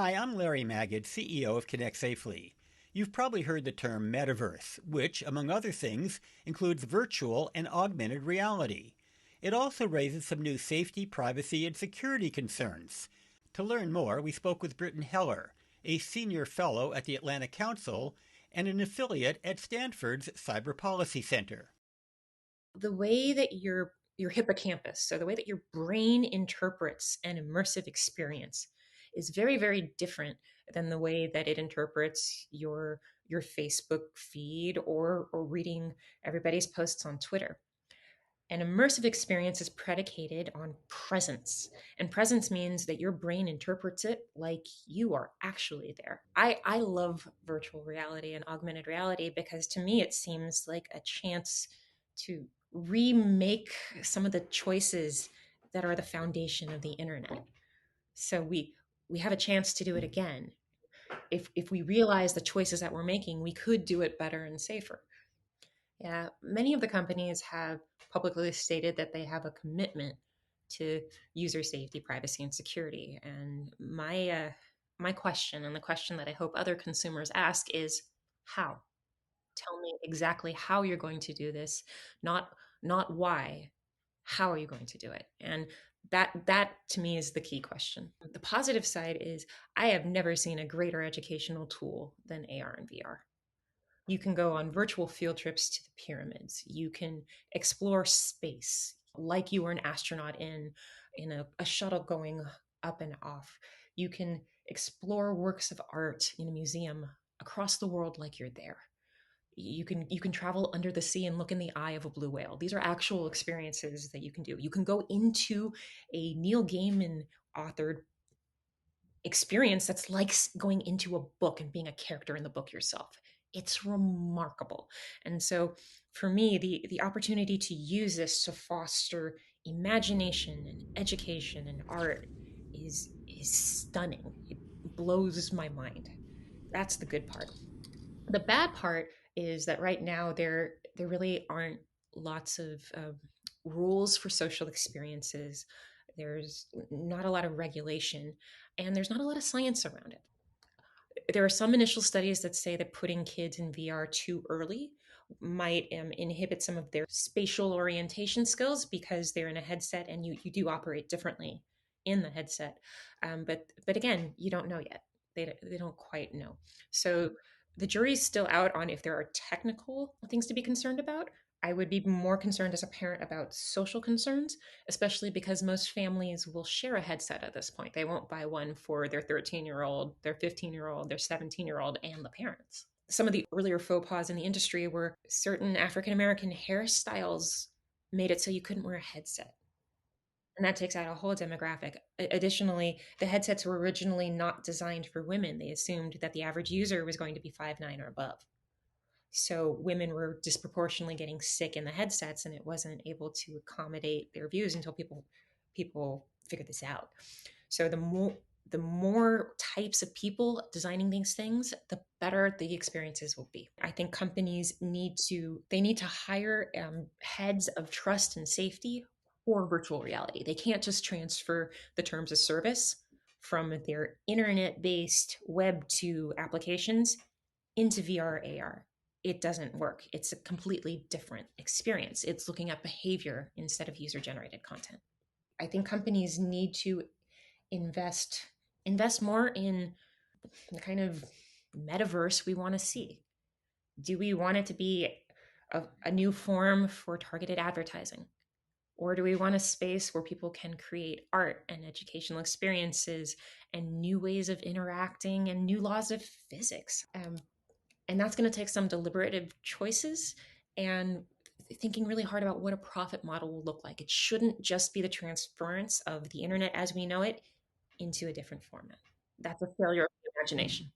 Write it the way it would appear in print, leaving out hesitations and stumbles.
Hi, I'm Larry Magid, CEO of ConnectSafely. You've probably heard the term Metaverse, which, among other things, includes virtual and augmented reality. It also raises some new safety, privacy, and security concerns. To learn more, we spoke with Brittan Heller, a senior fellow at the Atlantic Council and an affiliate at Stanford's Cyber Policy Center. The way that your hippocampus, so the way that your brain interprets an immersive experience, is very, very different than the way that it interprets your Facebook feed or reading everybody's posts on Twitter. An immersive experience is predicated on presence. And presence means that your brain interprets it like you are actually there. I love virtual reality and augmented reality because to me it seems like a chance to remake some of the choices that are the foundation of the internet. So we have a chance to do it again. If we realize the choices that we're making, we could do it better and safer. Yeah, many of the companies have publicly stated that they have a commitment to user safety, privacy, and security. And my question, and the question that I hope other consumers ask, is how? Tell me exactly how you're going to do this, not why. How are you going to do it? And that to me is the key question. The positive side is I have never seen a greater educational tool than AR and VR. You can go on virtual field trips to the pyramids. You can explore space like you were an astronaut in a shuttle going up and off. You can explore works of art in a museum across the world like you're there. You can travel under the sea and look in the eye of a blue whale. These are actual experiences that you can do. You can go into a Neil Gaiman authored experience that's like going into a book and being a character in the book yourself. It's remarkable. And so for me, the opportunity to use this to foster imagination and education and art is stunning. It blows my mind. That's the good part. The bad part is that right now there really aren't lots of rules for social experiences. There's not a lot of regulation, and there's not a lot of science around it. There are some initial studies that say that putting kids in VR too early might inhibit some of their spatial orientation skills because they're in a headset and you do operate differently in the headset. But again, you don't know yet. They don't quite know. So the jury's still out on if there are technical things to be concerned about. I would be more concerned as a parent about social concerns, especially because most families will share a headset at this point. They won't buy one for their 13-year-old, their 15-year-old, their 17-year-old, and the parents. Some of the earlier faux pas in the industry were certain African American hairstyles made it so you couldn't wear a headset. And that takes out a whole demographic. Additionally, the headsets were originally not designed for women. They assumed that the average user was going to be 5'9" or above. So women were disproportionately getting sick in the headsets, and it wasn't able to accommodate their views until people figured this out. So the more types of people designing these things, the better the experiences will be. I think companies need to hire heads of trust and safety for virtual reality. They can't just transfer the terms of service from their internet-based web 2 applications into VR AR. It doesn't work. It's a completely different experience. It's looking at behavior instead of user generated content. I think companies need to invest invest more in the kind of metaverse we want to see. Do we want it to be a new form for targeted advertising? Or do we want a space where people can create art and educational experiences and new ways of interacting and new laws of physics? And that's going to take some deliberative choices and thinking really hard about what a profit model will look like. It shouldn't just be the transference of the internet as we know it into a different format. That's a failure of imagination.